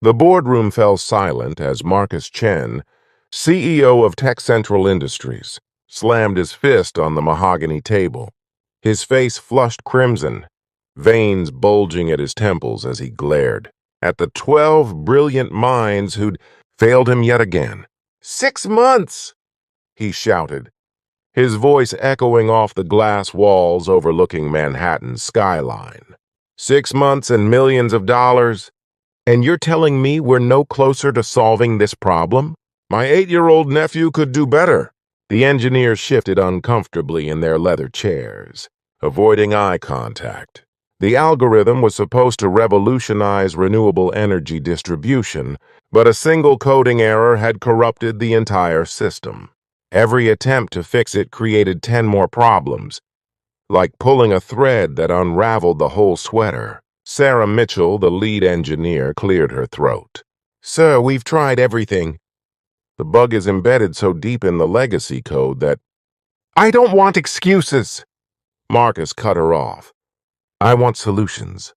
The boardroom fell silent as Marcus Chen, CEO of Tech Central Industries, slammed his fist on the mahogany table. His face flushed crimson, veins bulging at his temples as he glared at the 12 brilliant minds who'd failed him yet again. 6 months! He shouted, his voice echoing off the glass walls overlooking Manhattan's skyline. 6 months and millions of dollars? And you're telling me we're no closer to solving this problem? My 8-year-old nephew could do better. The engineers shifted uncomfortably in their leather chairs, avoiding eye contact. The algorithm was supposed to revolutionize renewable energy distribution, but a single coding error had corrupted the entire system. Every attempt to fix it created 10 more problems, like pulling a thread that unraveled the whole sweater. Sarah Mitchell, the lead engineer, cleared her throat. Sir, we've tried everything. The bug is embedded so deep in the legacy code that... I don't want excuses! Marcus cut her off. I want solutions.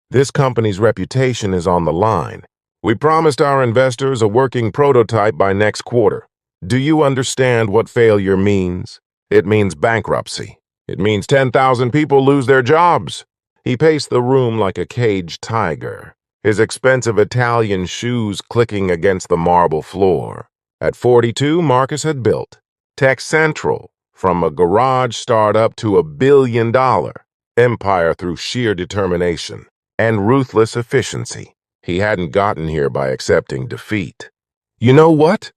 This company's reputation is on the line. We promised our investors a working prototype by next quarter. Do you understand what failure means? It means bankruptcy. It means 10,000 people lose their jobs. He paced the room like a caged tiger, his expensive Italian shoes clicking against the marble floor. At 42, Marcus had built Tech Central, from a garage startup to a billion-dollar empire through sheer determination and ruthless efficiency. He hadn't gotten here by accepting defeat. You know what?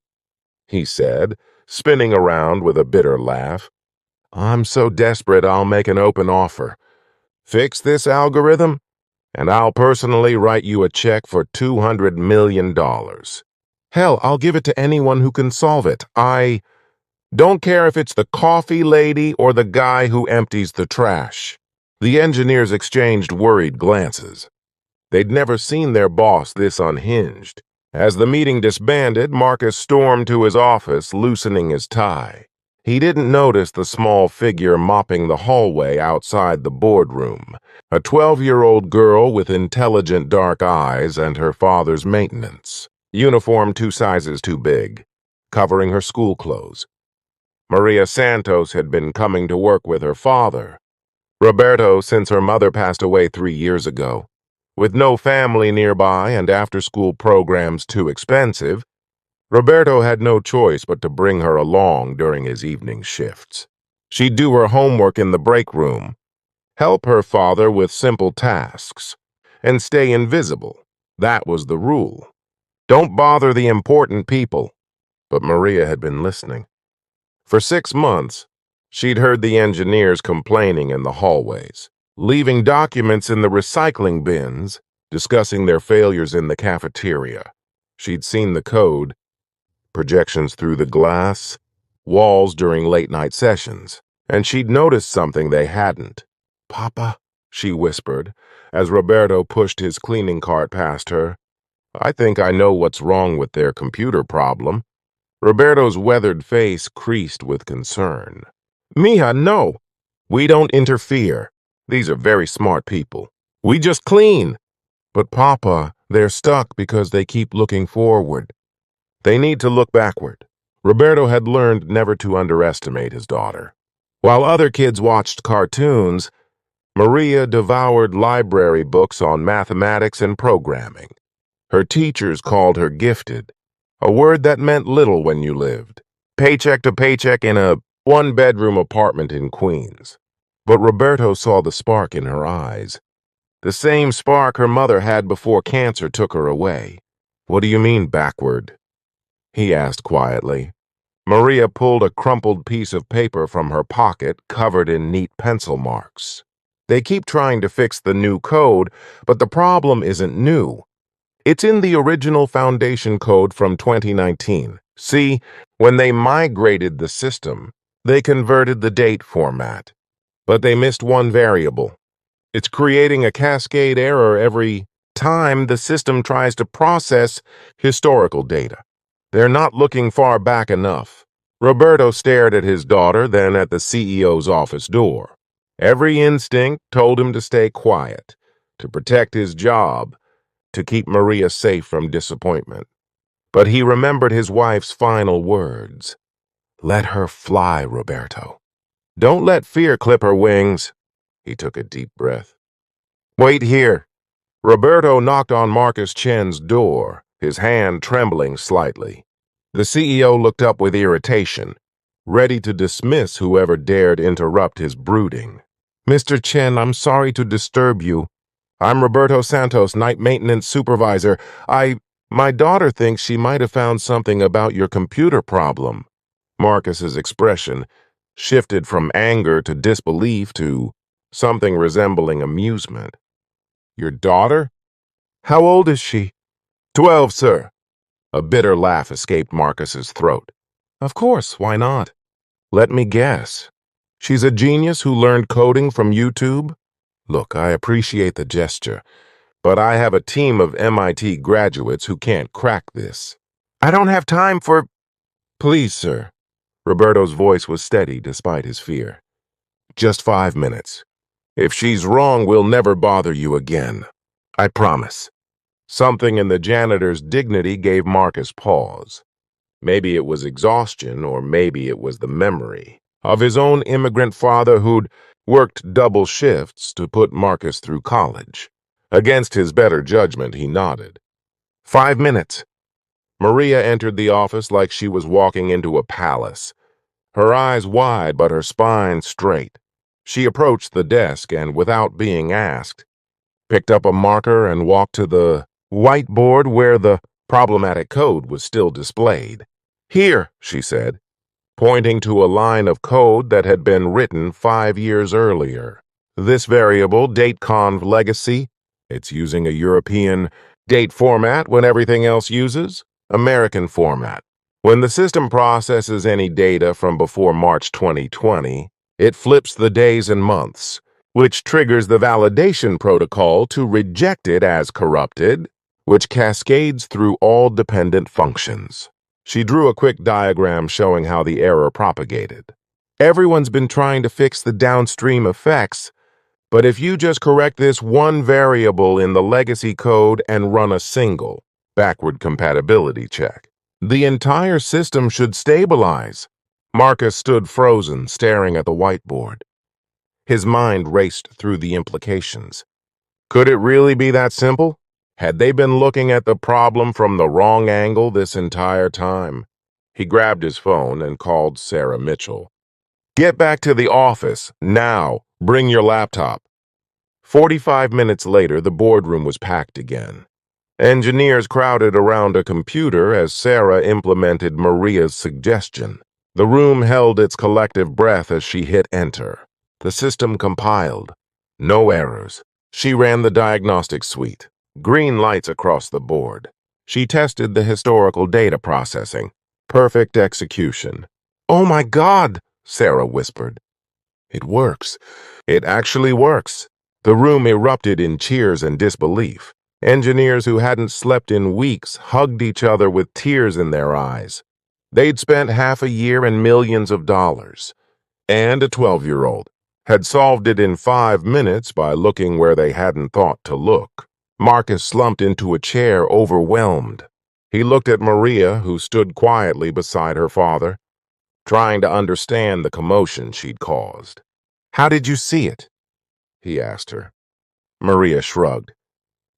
He said, spinning around with a bitter laugh. I'm so desperate I'll make an open offer. Fix this algorithm, and I'll personally write you a check for $200 million. Hell, I'll give it to anyone who can solve it. I don't care if it's the coffee lady or the guy who empties the trash. The engineers exchanged worried glances. They'd never seen their boss this unhinged. As the meeting disbanded, Marcus stormed to his office, loosening his tie. He didn't notice the small figure mopping the hallway outside the boardroom, a 12-year-old girl with intelligent dark eyes and her father's maintenance, uniform 2 sizes too big, covering her school clothes. Maria Santos had been coming to work with her father, Roberto, since her mother passed away 3 years ago. With no family nearby and after-school programs too expensive, Roberto had no choice but to bring her along during his evening shifts. She'd do her homework in the break room, help her father with simple tasks, and stay invisible. That was the rule. Don't bother the important people. But Maria had been listening. For 6 months, she'd heard the engineers complaining in the hallways, leaving documents in the recycling bins, discussing their failures in the cafeteria. She'd seen the code, projections through the glass, walls during late-night sessions, and she'd noticed something they hadn't. Papa, she whispered, as Roberto pushed his cleaning cart past her. I think I know what's wrong with their computer problem. Roberto's weathered face creased with concern. Mija, no. We don't interfere. These are very smart people. We just clean. But Papa, they're stuck because they keep looking forward. They need to look backward. Roberto had learned never to underestimate his daughter. While other kids watched cartoons, Maria devoured library books on mathematics and programming. Her teachers called her gifted, a word that meant little when you lived paycheck to paycheck in a 1-bedroom apartment in Queens. But Roberto saw the spark in her eyes, the same spark her mother had before cancer took her away. What do you mean backward? He asked quietly. Maria pulled a crumpled piece of paper from her pocket covered in neat pencil marks. They keep trying to fix the new code, but the problem isn't new. It's in the original foundation code from 2019. See, when they migrated the system, they converted the date format. But they missed one variable. It's creating a cascade error every time the system tries to process historical data. They're not looking far back enough. Roberto stared at his daughter, then at the CEO's office door. Every instinct told him to stay quiet, to protect his job, to keep Maria safe from disappointment. But he remembered his wife's final words. Let her fly, Roberto. Don't let fear clip her wings. He took a deep breath. Wait here. Roberto knocked on Marcus Chen's door, his hand trembling slightly. The CEO looked up with irritation, ready to dismiss whoever dared interrupt his brooding. Mr. Chen, I'm sorry to disturb you. I'm Roberto Santos, night maintenance supervisor. My daughter thinks she might have found something about your computer problem. Marcus's expression shifted from anger to disbelief to something resembling amusement. Your daughter? How old is she? 12, sir. A bitter laugh escaped Marcus's throat. Of course, why not? Let me guess. She's a genius who learned coding from YouTube? Look, I appreciate the gesture, but I have a team of MIT graduates who can't crack this. I don't have time for... Please, sir. Roberto's voice was steady despite his fear. Just 5 minutes. If she's wrong, we'll never bother you again. I promise. Something in the janitor's dignity gave Marcus pause. Maybe it was exhaustion, or maybe it was the memory of his own immigrant father who'd worked double shifts to put Marcus through college. Against his better judgment, he nodded. 5 minutes. Maria entered the office like she was walking into a palace, her eyes wide but her spine straight. She approached the desk and, without being asked, picked up a marker and walked to the whiteboard where the problematic code was still displayed. Here, she said, pointing to a line of code that had been written 5 years earlier. This variable, dateconv legacy, it's using a European date format when everything else uses American format. When the system processes any data from before March 2020, it flips the days and months, which triggers the validation protocol to reject it as corrupted, which cascades through all dependent functions. She drew a quick diagram showing how the error propagated. Everyone's been trying to fix the downstream effects, but if you just correct this one variable in the legacy code and run a single backward compatibility check, the entire system should stabilize. Marcus stood frozen, staring at the whiteboard. His mind raced through the implications. Could it really be that simple? Had they been looking at the problem from the wrong angle this entire time? He grabbed his phone and called Sarah Mitchell. Get back to the office, now. Bring your laptop. 45 minutes later, the boardroom was packed again. Engineers crowded around a computer as Sarah implemented Maria's suggestion. The room held its collective breath as she hit enter. The system compiled. No errors. She ran the diagnostic suite. Green lights across the board. She tested the historical data processing. Perfect execution. Oh my God, Sarah whispered. It works. It actually works. The room erupted in cheers and disbelief. Engineers who hadn't slept in weeks hugged each other with tears in their eyes. They'd spent half a year and millions of dollars. And a 12-year-old had solved it in 5 minutes by looking where they hadn't thought to look. Marcus slumped into a chair, overwhelmed. He looked at Maria, who stood quietly beside her father, trying to understand the commotion she'd caused. How did you see it? He asked her. Maria shrugged.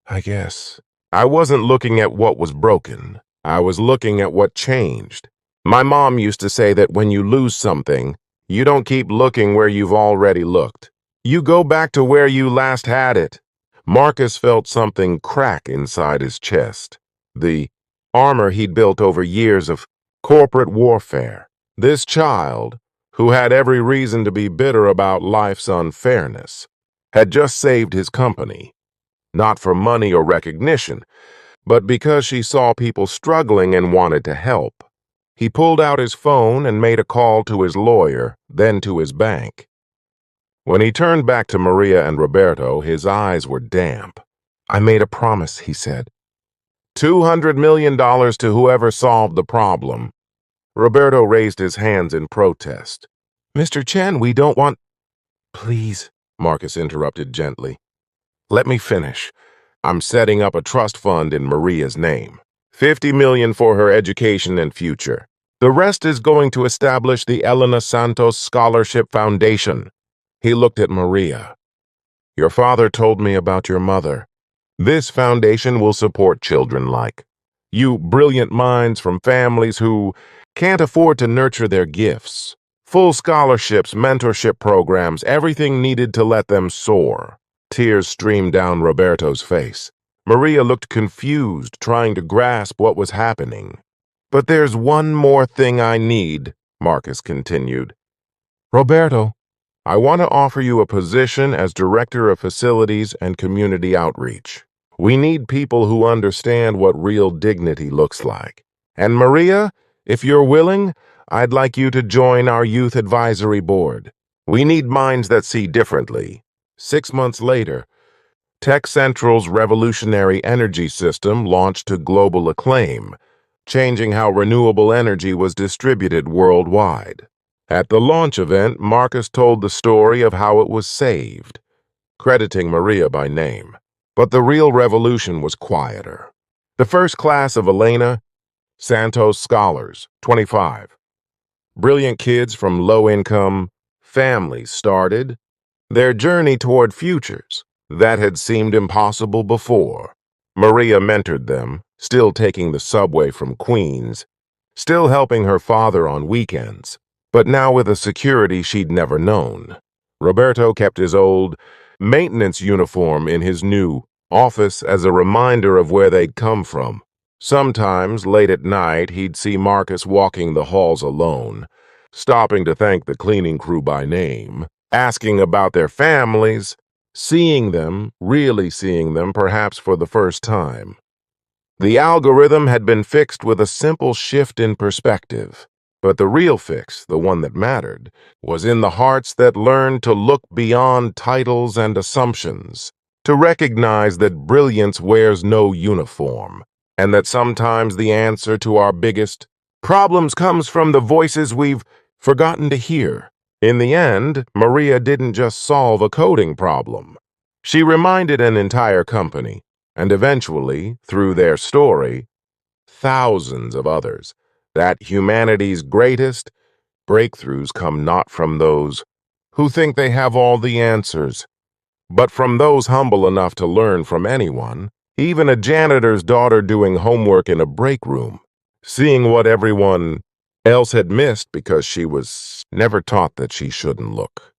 I guess. I wasn't looking at what was broken. I was looking at what changed. My mom used to say that when you lose something, you don't keep looking where you've already looked. You go back to where you last had it. Marcus felt something crack inside his chest. The armor he'd built over years of corporate warfare. This child, who had every reason to be bitter about life's unfairness, had just saved his company. Not for money or recognition, but because she saw people struggling and wanted to help. He pulled out his phone and made a call to his lawyer, then to his bank. When he turned back to Maria and Roberto, his eyes were damp. I made a promise, he said. $200 million to whoever solved the problem. Roberto raised his hands in protest. Mr. Chen, we don't want... Please, Marcus interrupted gently. Let me finish. I'm setting up a trust fund in Maria's name. 50 million for her education and future. The rest is going to establish the Elena Santos Scholarship Foundation. He looked at Maria. Your father told me about your mother. This foundation will support children like you, brilliant minds from families who can't afford to nurture their gifts. Full scholarships, mentorship programs, everything needed to let them soar. Tears streamed down Roberto's face. Maria looked confused, trying to grasp what was happening. But there's one more thing I need, Marcus continued. Roberto, I want to offer you a position as Director of Facilities and Community Outreach. We need people who understand what real dignity looks like. And Maria, if you're willing, I'd like you to join our Youth Advisory Board. We need minds that see differently. 6 months later, Tech Central's revolutionary energy system launched to global acclaim, changing how renewable energy was distributed worldwide. At the launch event, Marcus told the story of how it was saved, crediting Maria by name. But the real revolution was quieter. The first class of Elena Santos scholars, 25. Brilliant kids from low-income families started their journey toward futures that had seemed impossible before. Maria mentored them, still taking the subway from Queens, still helping her father on weekends, but now with a security she'd never known. Roberto kept his old maintenance uniform in his new office as a reminder of where they'd come from. Sometimes, late at night, he'd see Marcus walking the halls alone, stopping to thank the cleaning crew by name, asking about their families, really seeing them perhaps for the first time. The algorithm had been fixed with a simple shift in perspective. But the real fix, the one that mattered, was in the hearts that learned to look beyond titles and assumptions, to recognize that brilliance wears no uniform, and that sometimes the answer to our biggest problems comes from the voices we've forgotten to hear. In the end, Maria didn't just solve a coding problem. She reminded an entire company, and eventually, through their story, thousands of others, that humanity's greatest breakthroughs come not from those who think they have all the answers, but from those humble enough to learn from anyone, even a janitor's daughter doing homework in a break room, seeing what everyone else had missed because she was never taught that she shouldn't look.